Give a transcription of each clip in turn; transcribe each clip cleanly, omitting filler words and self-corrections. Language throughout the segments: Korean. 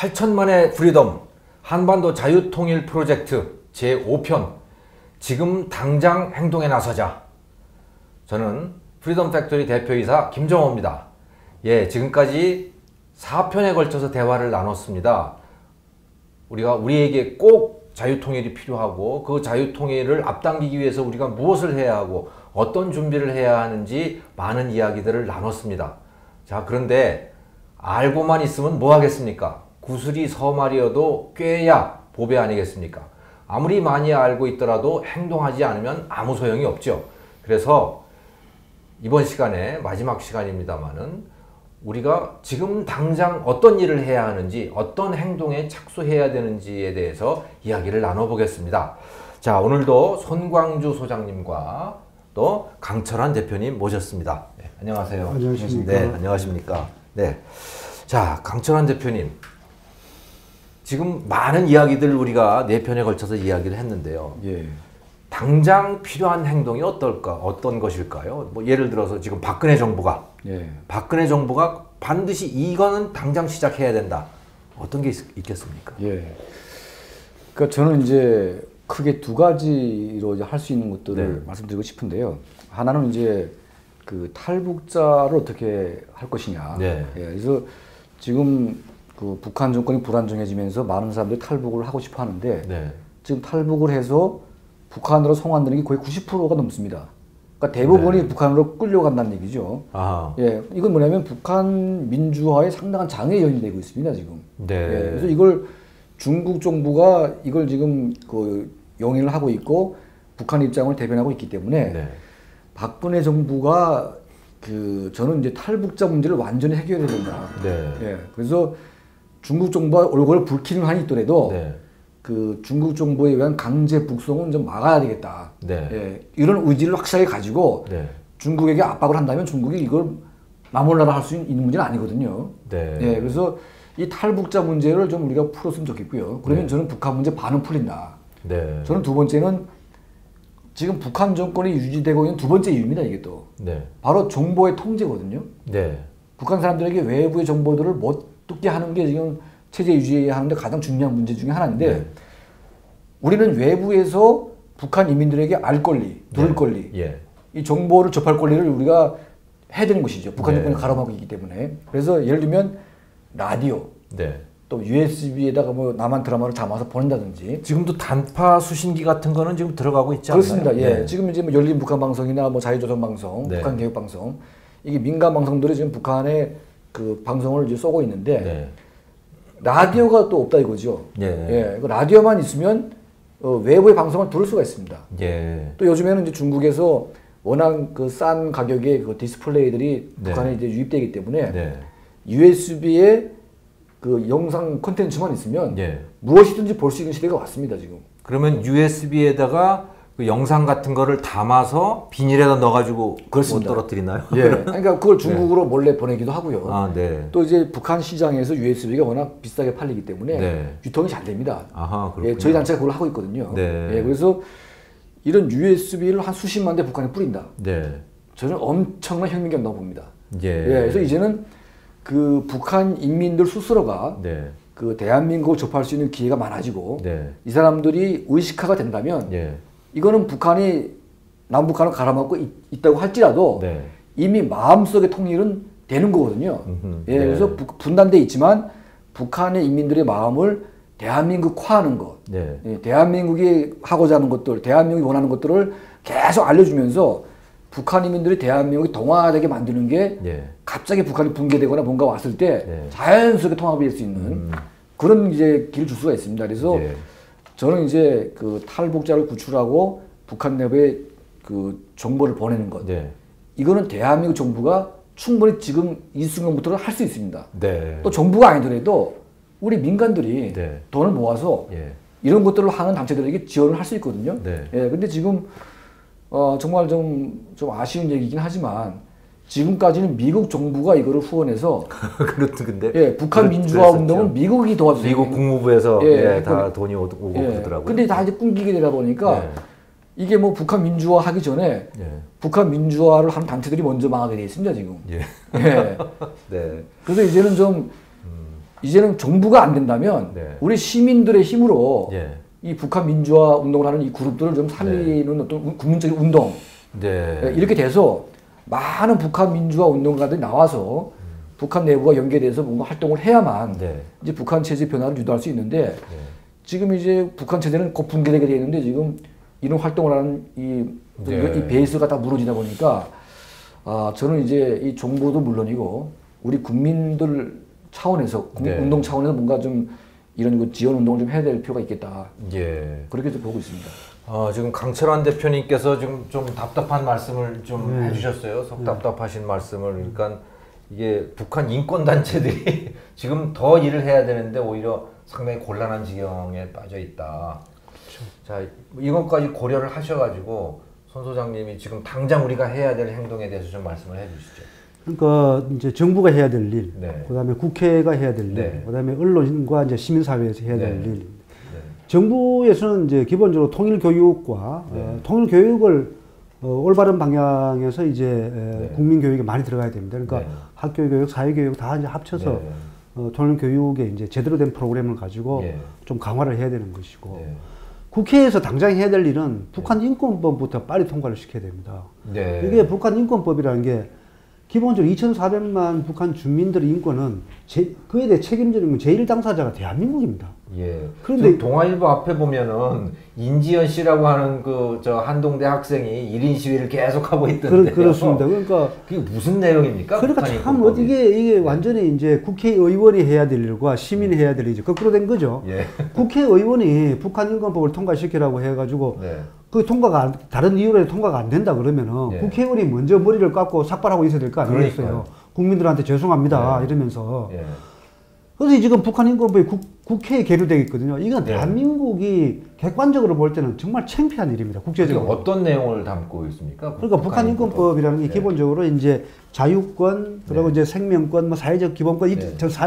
8천만의 프리덤 한반도 자유통일 프로젝트 제5편 지금 당장 행동에 나서자. 저는 프리덤 팩토리 대표이사 김정호입니다. 예, 지금까지 4편에 걸쳐서 대화를 나눴습니다. 우리에게 꼭 자유통일이 필요하고 그 자유통일을 앞당기기 위해서 우리가 무엇을 해야 하고 어떤 준비를 해야 하는지 많은 이야기들을 나눴습니다. 자, 그런데 알고만 있으면 뭐 하겠습니까? 구슬이 서말이어도 꿰야 보배 아니겠습니까? 아무리 많이 알고 있더라도 행동하지 않으면 아무 소용이 없죠. 그래서 이번 시간에 마지막 시간입니다만은 우리가 지금 당장 어떤 일을 해야 하는지 어떤 행동에 착수해야 되는지에 대해서 이야기를 나눠보겠습니다. 자, 오늘도 손광주 소장님과 또 강철환 대표님 모셨습니다. 네, 안녕하세요. 안녕하십니까. 네, 안녕하십니까. 네. 자, 강철환 대표님. 지금 많은 이야기들 우리가 4편에 걸쳐서 이야기를 했는데요. 예. 당장 필요한 행동이 어떤 것일까요? 뭐 예를 들어서 지금 박근혜 정부가 반드시 이거는 당장 시작해야 된다. 어떤 게 있겠습니까? 예. 그러니까 저는 이제 크게 두 가지로 할 수 있는 것들을 말씀드리고 싶은데요. 하나는 이제 그 탈북자를 어떻게 할 것이냐. 네. 예. 그래서 지금 그 북한 정권이 불안정해지면서 많은 사람들이 탈북을 하고 싶어 하는데 지금 탈북을 해서 북한으로 송환되는 게 거의 90%가 넘습니다. 그러니까 대부분이 북한으로 끌려간다는 얘기죠. 아하. 예, 이건 뭐냐면 북한 민주화에 상당한 장애 요인이 되고 있습니다, 지금. 예, 그래서 이걸 중국 정부가 이걸 지금 그 용인을 하고 있고 북한 입장을 대변하고 있기 때문에 박근혜 정부가 저는 이제 탈북자 문제를 완전히 해결해야 된다. 예, 그래서 중국 정부가 얼굴 붉히는 한이 있더라도 그 중국 정부에 의한 강제 북송은 좀 막아야 되겠다. 예, 이런 의지를 확실하게 가지고 중국에게 압박을 한다면 중국이 이걸 나몰라라 할 수 있는 문제는 아니거든요. 예, 그래서 이 탈북자 문제를 좀 우리가 풀었으면 좋겠고요. 그러면 저는 북한 문제 반은 풀린다. 저는 두 번째는 지금 북한 정권이 유지되고 있는 두 번째 이유입니다. 이게 또 바로 정보의 통제거든요. 북한 사람들에게 외부의 정보들을 못 듣게 하는 게 지금 체제 유지하는데 가장 중요한 문제 중에 하나인데 우리는 외부에서 북한 이민들에게 알 권리, 들을 권리, 이 정보를 접할 권리를 우리가 해야 되는 것이죠. 북한 정권이 가로막고 있기 때문에. 그래서 예를 들면 라디오, 또 USB에다가 뭐 남한 드라마를 담아서 보낸다든지. 지금도 단파 수신기 같은 거는 지금 들어가고 있지 않나요? 그렇습니다. 예. 지금 이제 뭐 열린 북한 방송이나 뭐 자유조선 방송, 북한 개혁 방송, 이게 민간 방송들이 지금 북한의 그 방송을 이제 쏘고 있는데 라디오가 또 없다 이거죠. 예. 그 라디오만 있으면 외부의 방송을 들을 수가 있습니다. 또 요즘에는 이제 중국에서 워낙 그 싼 가격의 그 디스플레이들이 북한에 이제 유입되기 때문에 USB에 그 영상 콘텐츠만 있으면 무엇이든지 볼 수 있는 시대가 왔습니다, 지금. 그러면 USB에다가 그 영상 같은 거를 담아서 비닐에다 넣어가지고 못 떨어뜨리나요? 예. 그러니까 그걸 중국으로 몰래 보내기도 하고요. 또 이제 북한 시장에서 USB가 워낙 비싸게 팔리기 때문에 유통이 잘 됩니다. 예, 저희 단체가 그걸 하고 있거든요. 예, 그래서 이런 USB를 한 수십만 대 북한에 뿌린다. 저는 엄청난 혁명이 온다고 봅니다. 예, 그래서 이제는 그 북한 인민들 스스로가 그 대한민국을 접할 수 있는 기회가 많아지고 이 사람들이 의식화가 된다면 이거는 북한이 남북한을 갈아먹고 있다고 할지라도 이미 마음속의 통일은 되는 거거든요. 예, 그래서 분단돼 있지만 북한의 인민들의 마음을 대한민국화하는 것, 대한민국이 하고자 하는 것들, 대한민국이 원하는 것들을 계속 알려주면서 북한 인민들이 대한민국이 동화되게 만드는 게 갑자기 북한이 붕괴되거나 뭔가 왔을 때 자연스럽게 통합이 될 수 있는 그런 이제 길을 줄 수가 있습니다. 그래서 저는 이제 그 탈북자를 구출하고 북한 내부에 그 정보를 보내는 것. 이거는 대한민국 정부가 충분히 지금 이 순간부터는 할 수 있습니다. 또 정부가 아니더라도 우리 민간들이 돈을 모아서 이런 것들을 하는 단체들에게 지원을 할 수 있거든요. 근데 지금 정말 좀 아쉬운 얘기긴 하지만 지금까지는 미국 정부가 이거를 후원해서 근데 북한 민주화 운동은 미국이 도와주세요. 미국 국무부에서 다 돈이 오고 그러더라고요. 근데 다 이제 끊기게 되다 보니까 이게 뭐 북한 민주화 하기 전에 북한 민주화를 하는 단체들이 먼저 망하게 돼 있습니다, 지금. 그래서 이제는 좀 이제는 정부가 안 된다면 네. 우리 시민들의 힘으로 예. 이 북한 민주화 운동을 하는 이 그룹들을 좀 살리는 네. 어떤 국민적인 운동 네. 이렇게 돼서 많은 북한 민주화 운동가들이 나와서 북한 내부와 연계돼서 뭔가 활동을 해야만 네. 이제 북한 체제 변화를 유도할 수 있는데 네. 지금 이제 북한 체제는 곧 붕괴되게 되어 있는데 지금 이런 활동을 하는 이 베이스가 다 무너지다 보니까 저는 이제 이 정부도 물론이고 우리 국민들 차원에서 운동 차원에서 뭔가 좀 이런 그 지원 운동을 좀 해야 될 필요가 있겠다. 예. 그렇게 좀 보고 있습니다. 지금 강철환 대표님께서 지금 좀 답답한 말씀을 좀 해주셨어요. 속 답답하신 말씀을. 그러니까 이게 북한 인권 단체들이 지금 더 일을 해야 되는데 오히려 상당히 곤란한 지경에 빠져 있다. 그렇죠. 자, 이것까지 고려를 하셔가지고 손 소장님이 지금 당장 우리가 해야 될 행동에 대해서 좀 말씀을 해주시죠. 그러니까 이제 정부가 해야 될 일, 네. 그다음에 국회가 해야 될 일, 네. 그다음에 언론과 이제 시민사회에서 해야 될 네. 일. 네. 정부에서는 이제 기본적으로 통일 교육과 통일 교육을 올바른 방향에서 이제 국민 교육에 많이 들어가야 됩니다. 그러니까 학교 교육, 사회 교육 다 이제 합쳐서 통일 교육에 이제 제대로 된 프로그램을 가지고 좀 강화를 해야 되는 것이고. 국회에서 당장 해야 될 일은 북한 인권법부터 빨리 통과를 시켜야 됩니다. 이게 북한 인권법이라는 게 기본적으로 2,400만 북한 주민들의 인권은 그에 대해 책임지는 제1당사자가 대한민국입니다. 예. 그런데 동아일보 앞에 보면은 인지연 씨라고 하는 저 한동대 학생이 1인 시위를 계속 하고 있던데요. 그렇습니다. 그러니까 그게 무슨 내용입니까? 그러니까 참 이게 완전히 이제 국회의원이 해야 될 일과 시민이 해야 될 일이 거꾸로 된 거죠. 예. 국회의원이 북한 인권법을 통과시키라고 해가지고 그 통과가 다른 이유로 통과가 안 된다 그러면은 국회의원이 먼저 머리를 깎고 삭발하고 있어야 될 거 아니겠어요. 국민들한테 죄송합니다 이러면서. 그래서 지금 북한 인권법이 국회에 계류되어 있거든요. 이건 대한민국이 객관적으로 볼 때는 정말 창피한 일입니다. 국제적으로. 어떤 내용을 담고 있습니까? 그러니까 북한 인권법이라는 게 기본적으로 이제 자유권, 그리고 이제 생명권, 뭐 사회적 기본권,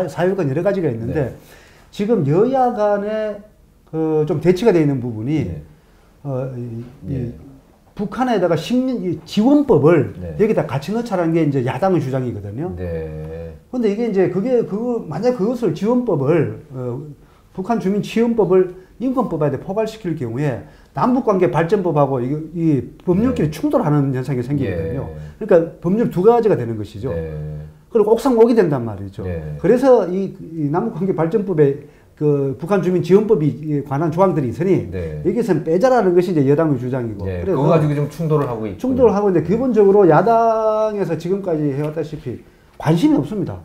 사유권 여러 가지가 있는데 지금 여야 간에 좀 대치가 되어 있는 부분이 북한에다가 지원법을 여기다 같이 넣자라는 게 이제 야당의 주장이거든요. 근데 이게 이제 만약 그것을 지원법을, 북한 주민 지원법을 인권법에 포괄시킬 경우에 남북관계 발전법하고 이 법률끼리 충돌하는 현상이 생기거든요. 그러니까 법률 두 가지가 되는 것이죠. 그리고 옥상옥이 된단 말이죠. 그래서 이 남북관계 발전법에 북한 주민 지원법이 관한 조항들이 있으니 여기서는 빼자라는 것이 이제 여당의 주장이고. 그래서 그거 가지고 좀 충돌을 하고 있고. 충돌을 하고 있는데 기본적으로 야당에서 지금까지 해왔다시피 관심이 없습니다.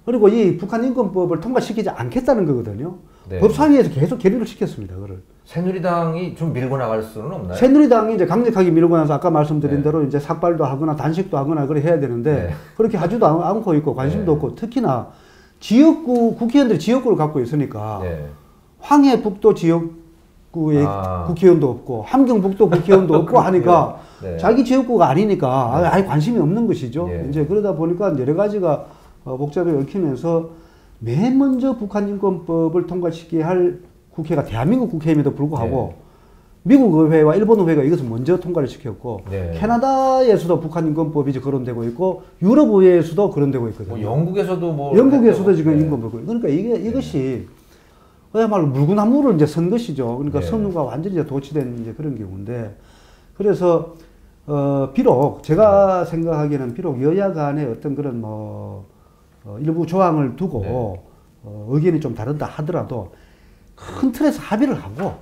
그리고 이 북한 인권법을 통과시키지 않겠다는 거거든요. 법사위에서 계속 계류를 시켰습니다. 그걸. 새누리당이 좀 밀고 나갈 수는 없나요? 새누리당이 이제 강력하게 밀고 나서 아까 말씀드린 대로 이제 삭발도 하거나 단식도 하거나 그래 해야 되는데 그렇게 하지도 않고 있고 관심도 없고 특히나 지역구 국회의원들이 지역구를 갖고 있으니까 황해북도 지역구에 국회의원도 없고 함경북도 국회의원도 없고 하니까 자기 지역구가 아니니까 아예 관심이 없는 것이죠. 이제 그러다 보니까 여러 가지가 복잡하게 얽히면서 맨 먼저 북한 인권법을 통과시켜야 할 국회가 대한민국 국회임에도 불구하고 미국 의회와 일본 의회가 이것을 먼저 통과를 시켰고 캐나다에서도 북한 인권법이 이제 거론되고 있고 유럽 의회에서도 거론되고 있거든요. 영국에서도 영국에서도 지금 인권법. 그러니까 이것이 그야말로 물구나무를 이제 선 것이죠. 그러니까 선우가 완전히 이제 도취된 이제 그런 경우인데 그래서 비록 제가 생각하기에는 비록 여야 간의 어떤 그런 일부 조항을 두고 의견이 좀 다르다 하더라도 큰 틀에서 합의를 하고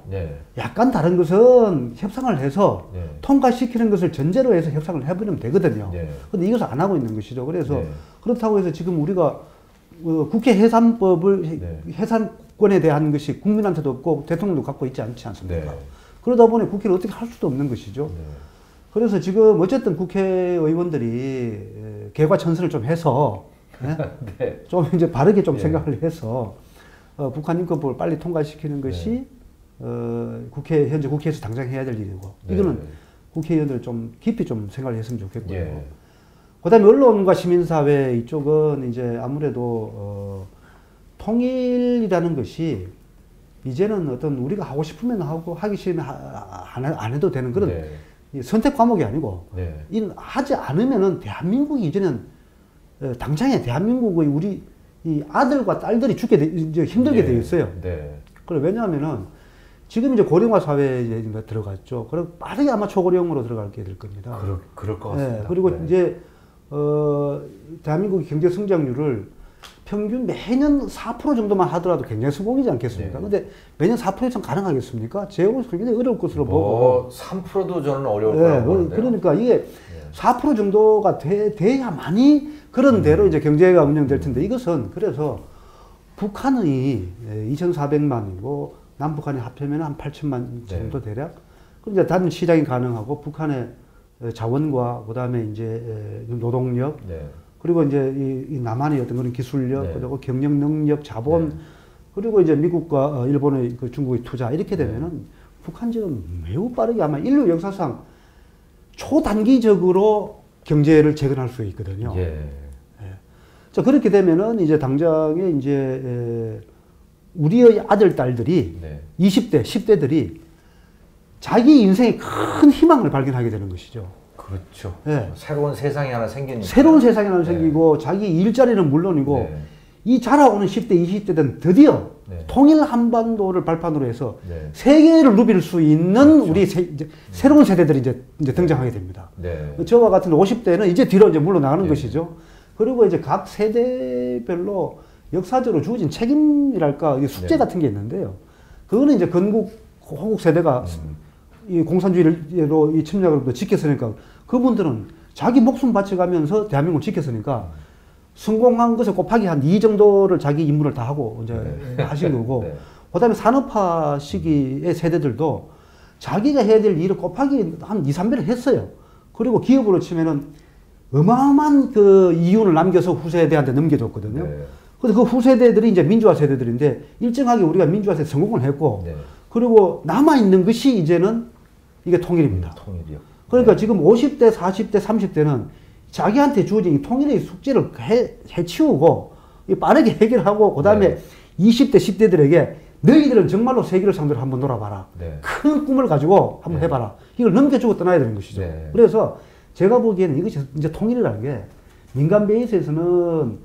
약간 다른 것은 협상을 해서 통과시키는 것을 전제로 해서 협상을 해버리면 되거든요. 근데 이것을 안 하고 있는 것이죠. 그래서 그렇다고 해서 지금 우리가 국회 해산법을 해산권에 대한 것이 국민한테도 없고 대통령도 갖고 있지 않지 않습니까? 그러다 보니 국회를 어떻게 할 수도 없는 것이죠. 그래서 지금 어쨌든 국회의원들이 개과천선을 좀 해서 좀 이제 바르게 좀 생각을 해서 북한 인권법을 빨리 통과시키는 것이 현재 국회에서 당장 해야 될 일이고 이거는 국회의원들 좀 깊이 좀 생각을 했으면 좋겠고요. 그다음에 언론과 시민사회 이쪽은 이제 아무래도 통일이라는 것이 이제는 어떤 우리가 하고 싶으면 하고 하기 싫으면 안 해도 되는 그런 선택 과목이 아니고 하지 않으면은 대한민국이 이제는 당장에 대한민국의 우리 이 아들과 딸들이 죽게 이제 힘들게 돼 있어요. 그래 왜냐하면은 지금 이제 고령화 사회에 이제 들어갔죠. 그럼 빠르게 아마 초고령으로 들어가게 될 겁니다. 그럴 것 같습니다. 그리고 이제 대한민국의 경제 성장률을 평균 매년 4% 정도만 하더라도 굉장히 성공이지 않겠습니까? 근데 매년 4% 이상 가능하겠습니까? 제가 굉장히 어려울 것으로 보고. 3%도 저는 어려울 거라고 보는데요. 그러니까 이게 4% 정도가 돼야만이 그런 대로 이제 경제가 운영될 텐데 이것은 그래서 북한의 2,400만이고 남북한이 합하면 한 8천만 정도 대략. 그럼 이제 단 시장이 가능하고 북한의 자원과 그다음에 이제 노동력 그리고 이제 이 남한의 어떤 그런 기술력 그리고 경영 능력, 자본 그리고 이제 미국과 일본의 그 중국의 투자 이렇게 되면은 북한 지금 매우 빠르게 아마 인류 역사상 초단기적으로 경제를 재건할 수 있거든요. 자 그렇게 되면은 이제 당장에 이제 우리의 아들 딸들이 20대, 10대들이 자기 인생에 큰 희망을 발견하게 되는 것이죠. 그렇죠. 새로운 세상이 하나 생기니까. 새로운 세상이 하나 생기고 자기 일자리는 물론이고 이 자라오는 10대, 20대들은 드디어 통일 한반도를 발판으로 해서 세계를 누빌 수 있는 우리 이제 새로운 세대들이 이제 등장하게 됩니다. 저와 같은 50대는 이제 뒤로 이제 물러나가는 것이죠. 그리고 이제 각 세대별로 역사적으로 주어진 책임이랄까 숙제 같은 게 있는데요. 그거는 이제 건국 호국 세대가 이 공산주의로 이 침략을 지켰으니까 그분들은 자기 목숨 바쳐가면서 대한민국을 지켰으니까 성공한 것에 곱하기 한 2 정도를 자기 임무를 다 하고 이제 하신 거고 그다음에 산업화 시기의 세대들도 자기가 해야 될 일을 곱하기 한 2, 3배를 했어요. 그리고 기업으로 치면은 어마어마한 그 이윤을 남겨서 후세대한테 넘겨줬거든요. 그래서 그 후세대들이 이제 민주화 세대들인데 일정하게 우리가 민주화 세대 성공을 했고 그리고 남아있는 것이 이제는 이게 통일입니다. 통일이요. 그러니까 지금 50대, 40대, 30대는 자기한테 주어진 이 통일의 숙제를 해치우고 빠르게 해결하고 그 다음에 20대, 10대들에게 너희들은 정말로 세계를 상대로 한번 놀아봐라. 큰 꿈을 가지고 한번 해봐라. 이걸 넘겨주고 떠나야 되는 것이죠. 그래서 제가 보기에는 이것이 이제 통일이라는 게 민간 베이스에서는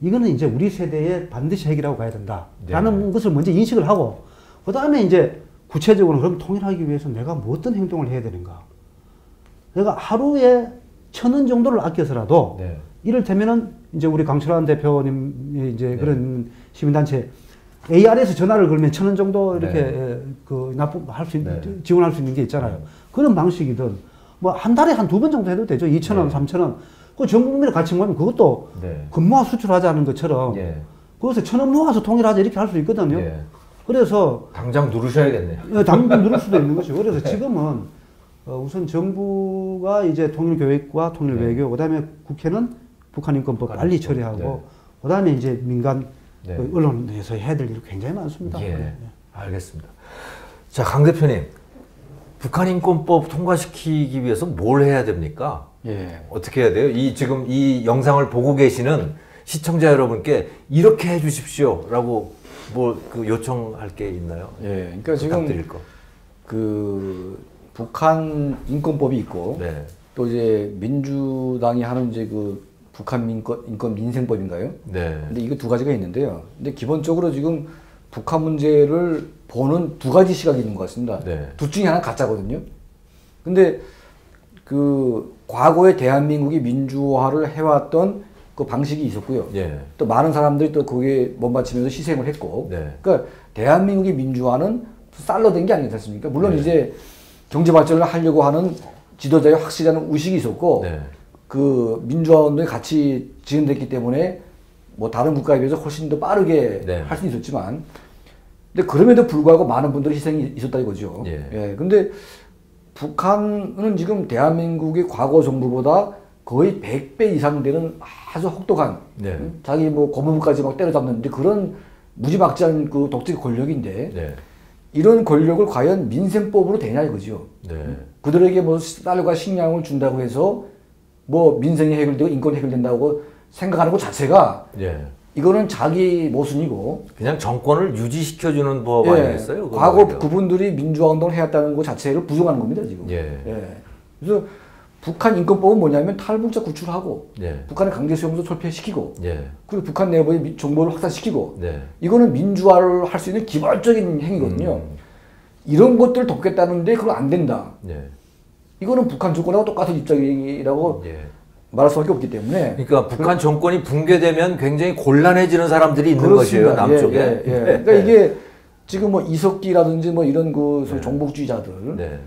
이거는 이제 우리 세대에 반드시 해결하고 가야 된다라는 것을 먼저 인식을 하고 그 다음에 이제 구체적으로 그럼 통일하기 위해서 내가 뭐 어떤 행동을 해야 되는가. 내가 하루에 1,000원 정도를 아껴서라도 이를테면은 이제 우리 강철환 대표님이 이제 그런 시민단체 AR에서 전화를 걸면 1,000원 정도 이렇게 그 납부할 수 있는 지원할 수 있는 게 있잖아요. 그런 방식이든 뭐 한 달에 한 2번 정도 해도 되죠. 2,000원, 3,000원. 그 전 국민을 같이 모으면 그것도 근무와 수출하자는 것처럼 그것을 1,000원 모아서 통일하자 이렇게 할 수 있거든요. 그래서 당장 누르셔야겠네요. 당장 누를 수도 있는 거죠. 그래서 지금은 우선 정부가 이제 통일교육과 통일외교, 그다음에 국회는 북한인권법 빨리 처리하고, 그다음에 이제 민간 언론에서 해야 될 일이 굉장히 많습니다. 알겠습니다. 자, 강 대표님, 북한인권법 통과시키기 위해서 뭘 해야 됩니까? 어떻게 해야 돼요? 지금 이 영상을 보고 계시는 시청자 여러분께 이렇게 해 주십시오라고 그 요청할 게 있나요? 그러니까 지금 그 북한 인권법이 있고 또 이제 민주당이 하는 이제 그 북한 인권 민생법인가요? 근데 이거 두 가지가 있는데요. 근데 기본적으로 지금 북한 문제를 보는 두 가지 시각이 있는 것 같습니다. 둘 중에 하나는 가짜거든요. 근데 그 과거에 대한민국이 민주화를 해왔던 그 방식이 있었고요. 또 많은 사람들이 또 거기에 몸바치면서 희생을 했고. 그러니까 대한민국의 민주화는 쌀로 된 게 아니지 않습니까? 물론 이제 경제 발전을 하려고 하는 지도자의 확실한 의식이 있었고, 그 민주화 운동이 같이 지연됐기 때문에 뭐 다른 국가에 비해서 훨씬 더 빠르게 할 수 있었지만, 근데 그럼에도 불구하고 많은 분들이 희생이 있었다 이거죠. 근데 북한은 지금 대한민국의 과거 정부보다 거의 100배 이상 되는 아주 혹독한, 자기 뭐 고문부까지 막 때려잡는 그런 무지막지한 그 독재 권력인데, 이런 권력을 과연 민생법으로 되냐 이거죠. 그들에게 뭐 쌀과 식량을 준다고 해서 뭐 민생이 해결되고 인권이 해결된다고 생각하는 것 자체가 이거는 자기 모순이고 그냥 정권을 유지시켜주는 법 아니겠어요? 과거 그분들이 민주화 운동을 해왔다는 것 자체를 부정하는 겁니다 지금. 그래서 북한 인권법은 뭐냐면 탈북자 구출하고 북한의 강제 수용소 철폐시키고 그리고 북한 내부의 정보를 확산시키고 이거는 민주화를 할 수 있는 기본적인 행위거든요. 이런 것들을 돕겠다는데 그건 안 된다. 이거는 북한 정권하고 똑같은 입장이라고 말할 수밖에 없기 때문에. 그러니까 북한 정권이 붕괴되면 굉장히 곤란해지는 사람들이 있는 그렇습니다. 것이에요, 남쪽에. 그러니까 이게 지금 뭐 이석기라든지 뭐 이런 그 정복주의자들,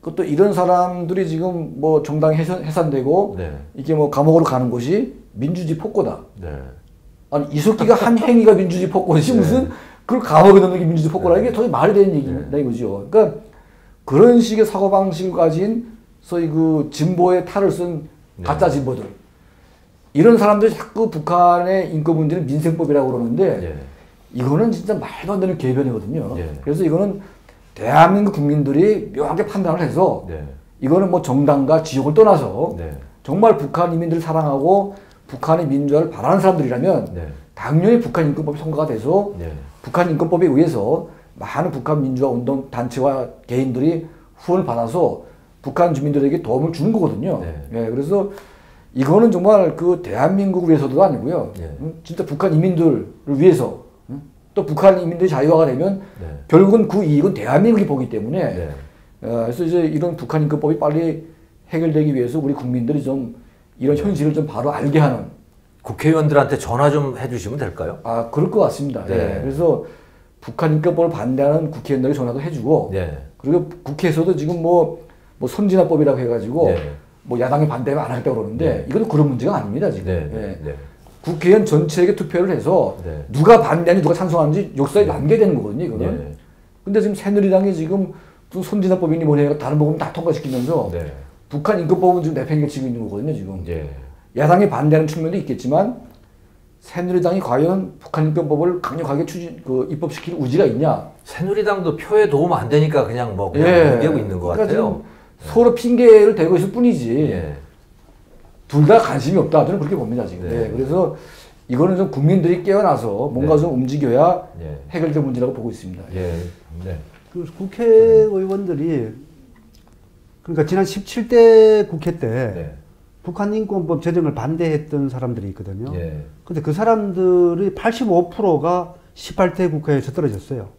그것도 이런 사람들이 지금 뭐 정당이 해산되고 이게 뭐 감옥으로 가는 것이 민주주의 폭거다. 아니 이석기가 한 행위가 민주주의 폭거지 무슨 그걸 감옥에 넣는 게 민주주의 폭거라 이게 도저히 말이 되는 얘기다 이거죠. 그러니까 그런 식의 사고방식을 가진 소위 그 진보의 탈을 쓴 가짜 진보들 이런 사람들이 자꾸 북한의 인권 문제는 민생법이라고 그러는데 이거는 진짜 말도 안 되는 궤변이거든요. 그래서 이거는 대한민국 국민들이 묘하게 판단을 해서 이거는 뭐 정당과 지역을 떠나서 정말 북한 인민들을 사랑하고 북한의 민주화를 바라는 사람들이라면 당연히 북한 인권법이 통과가 돼서 북한 인권법에 의해서 많은 북한 민주화 운동 단체와 개인들이 후원을 받아서 북한 주민들에게 도움을 주는 거거든요. 그래서 이거는 정말 그 대한민국을 위해서도 아니고요. 진짜 북한 인민들을 위해서 또 북한 인민들이 자유화가 되면 결국은 그 이익은 대한민국이 보기 때문에 그래서 이제 이런 북한 인권법이 빨리 해결되기 위해서 우리 국민들이 좀 이런 현실을 좀 바로 알게 하는 국회의원들한테 전화 좀 해주시면 될까요? 아 그럴 것 같습니다. 그래서 북한 인권법을 반대하는 국회의원들에게 전화도 해주고 그리고 국회에서도 지금 뭐 선진화법이라고 해가지고 뭐 야당이 반대하면 안 하겠다고 그러는데 이건 그런 문제가 아닙니다 지금. 국회의원 전체에게 투표를 해서 누가 반대하는지 누가 찬성하는지 역사에 남게 되는 거거든요 이거는. 근데 지금 새누리당이 지금 무슨 선진화법이니 뭐니 해서 다른 법은 다 통과시키면서 북한 인권법은 지금 내팽개치고 있는 거거든요 지금. 야당이 반대하는 측면도 있겠지만 새누리당이 과연 북한 인권법을 강력하게 입법시킬 의지가 있냐? 새누리당도 표에 도움 안 되니까 그냥 얘기하고 있는 것 그러니까 같아요. 서로 핑계를 대고 있을 뿐이지 둘 다 관심이 없다. 저는 그렇게 봅니다 지금. 그래서 이거는 좀 국민들이 깨어나서 뭔가 좀 움직여야 해결될 문제라고 보고 있습니다. 그 국회의원들이 그러니까 지난 17대 국회 때 북한 인권법 제정을 반대했던 사람들이 있거든요. 근데 그 사람들이 85%가 18대 국회에서 떨어졌어요.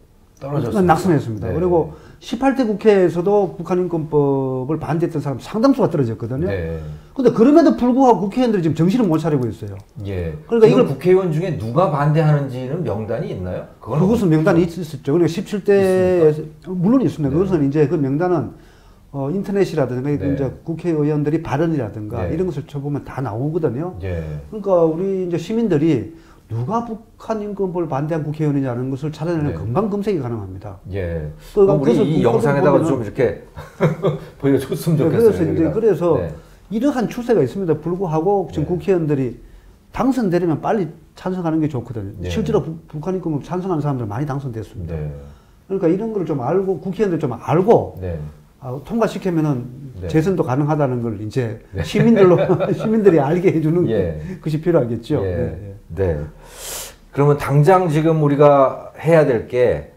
낙선했습니다. 그리고 18대 국회에서도 북한 인권법을 반대했던 사람 상당수가 떨어졌거든요. 근데 그럼에도 불구하고 국회의원들이 지금 정신을 못 차리고 있어요. 그러니까 이걸 국회의원 중에 누가 반대하는지는 명단이 있나요? 그것은 명단이 있었죠. 그리고 17대 물론 있습니다. 그것은 이제 그 명단은 인터넷이라든가 이제 국회의원들이 발언이라든가 이런 것을 쳐보면 다 나오거든요. 그러니까 우리 이제 시민들이 누가 북한 인권법을 반대한 국회의원이냐는 것을 찾아내는 금방 검색이 가능합니다. 그럼 우리 이 영상에다가 좀 이렇게 보여줬으면 좋겠어요. 그래서 이러한 추세가 있습니다. 불구하고 지금 국회의원들이 당선되려면 빨리 찬성하는 게 좋거든요. 실제로 북한 인권법 찬성하는 사람들 많이 당선됐습니다. 그러니까 이런 걸 좀 알고 국회의원들 좀 알고 통과시키면은 재선도 가능하다는 걸 이제 시민들이 알게 해주는 것이 필요하겠죠. 그러면 당장 지금 우리가 해야 될 게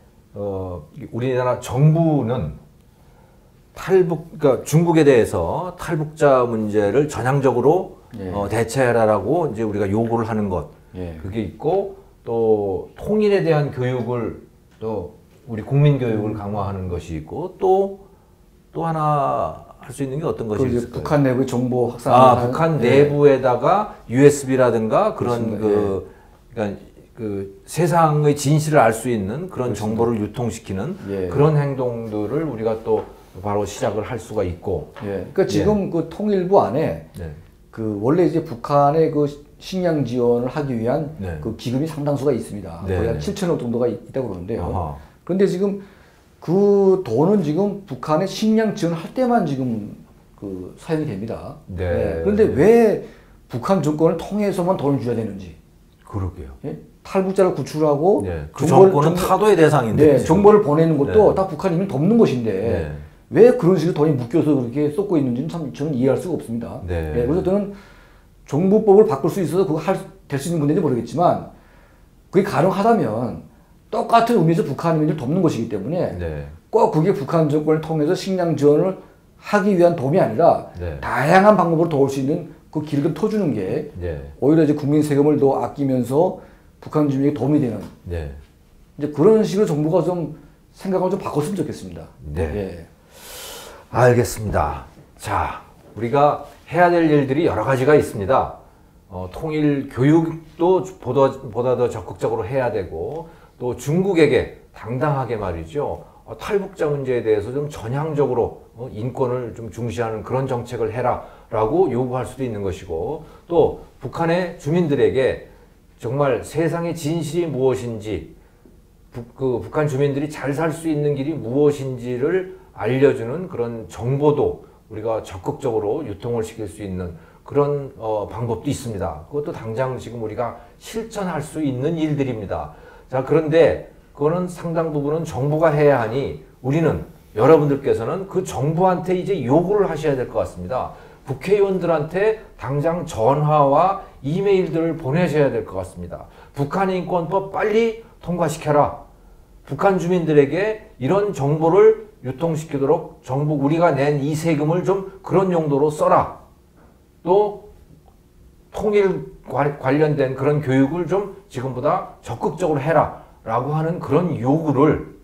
우리나라 정부는 그러니까 중국에 대해서 탈북자 문제를 전향적으로 대처해라라고 이제 우리가 요구를 하는 것 그게 있고 또 통일에 대한 교육을 또 우리 국민 교육을 강화하는 것이 있고 또 하나 할 수 있는 게 어떤 것이 있을까요? 북한 내부의 정보 확산. 북한 내부에다가 USB라든가 그런 그러니까 그 세상의 진실을 알 수 있는 그런 정보를 유통시키는 그런 행동들을 우리가 또 바로 시작을 할 수가 있고. 그러니까 지금 그 통일부 안에 그 원래 이제 북한의 그 식량 지원을 하기 위한 그 기금이 상당수가 있습니다. 거의 한 7천억 정도가 있다고 그러는데요. 그런데 지금 그 돈은 지금 북한의 식량 지원할 때만 지금 그 사용이 됩니다. 그런데 왜 북한 정권을 통해서만 돈을 줘야 되는지. 그러게요. 탈북자를 구출하고 그 정권은 타도의 대상인데 정보를 보내는 것도 다 북한 이민을 돕는 것인데 왜 그런 식으로 돈이 묶여서 그렇게 쏟고 있는지는 참 저는 이해할 수가 없습니다. 그래서 저는 정부법을 바꿀 수 있어서 그거 될 수 있는 문제인지 모르겠지만 그게 가능하다면 똑같은 의미에서 북한 이민을 돕는 것이기 때문에 꼭 그게 북한 정권을 통해서 식량 지원을 하기 위한 도움이 아니라 네. 다양한 방법으로 도울 수 있는 그 길을 좀 터주는 게 네. 오히려 이제 국민 세금을 더 아끼면서 북한 주민에게 도움이 되는 네. 이제 그런 식으로 정부가 좀 생각을 좀 바꿨으면 좋겠습니다. 네. 예. 알겠습니다. 자, 우리가 해야 될 일들이 여러 가지가 있습니다. 통일 교육도 보다 더 적극적으로 해야 되고, 또 중국에게 당당하게 말이죠. 탈북자 문제에 대해서 좀 전향적으로 인권을 좀 중시하는 그런 정책을 해라라고 요구할 수도 있는 것이고, 또 북한의 주민들에게 정말 세상의 진실이 무엇인지, 북한 주민들이 잘 살 수 있는 길이 무엇인지를 알려주는 그런 정보도 우리가 적극적으로 유통을 시킬 수 있는 그런 방법도 있습니다. 그것도 당장 지금 우리가 실천할 수 있는 일들입니다. 자, 그런데 그거는 상당 부분은 정부가 해야 하니 우리는, 여러분들께서는 그 정부한테 이제 요구를 하셔야 될 것 같습니다. 국회의원들한테 당장 전화와 이메일들을 보내셔야 될 것 같습니다. 북한 인권법 빨리 통과시켜라. 북한 주민들에게 이런 정보를 유통시키도록 정부, 우리가 낸 이 세금을 좀 그런 용도로 써라. 또 통일 관련된 그런 교육을 좀 지금보다 적극적으로 해라 라고 하는 그런 요구를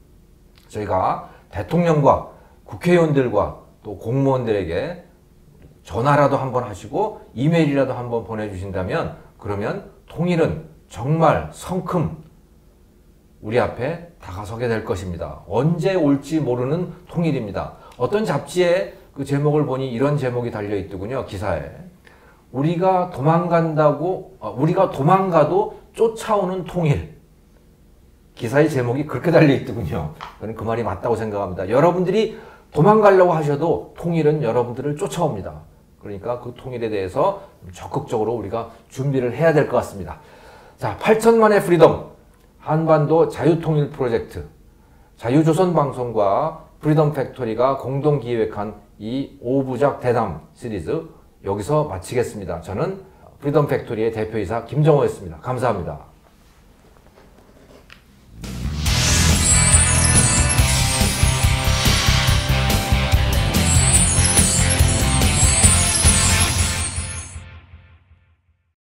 저희가 대통령과 국회의원들과 또 공무원들에게 전화라도 한번 하시고 이메일이라도 한번 보내주신다면, 그러면 통일은 정말 성큼 우리 앞에 다가서게 될 것입니다. 언제 올지 모르는 통일입니다. 어떤 잡지에 그 제목을 보니 이런 제목이 달려있더군요. 기사에. 우리가 도망가도 쫓아오는 통일. 기사의 제목이 그렇게 달려있더군요. 저는 그 말이 맞다고 생각합니다. 여러분들이 도망가려고 하셔도 통일은 여러분들을 쫓아옵니다. 그러니까 그 통일에 대해서 적극적으로 우리가 준비를 해야 될 것 같습니다. 자, 8천만의 프리덤. 한반도 자유통일 프로젝트, 자유조선방송과 프리덤 팩토리가 공동 기획한 이 5부작 대담 시리즈 여기서 마치겠습니다. 저는 프리덤 팩토리의 대표이사 김정호였습니다. 감사합니다.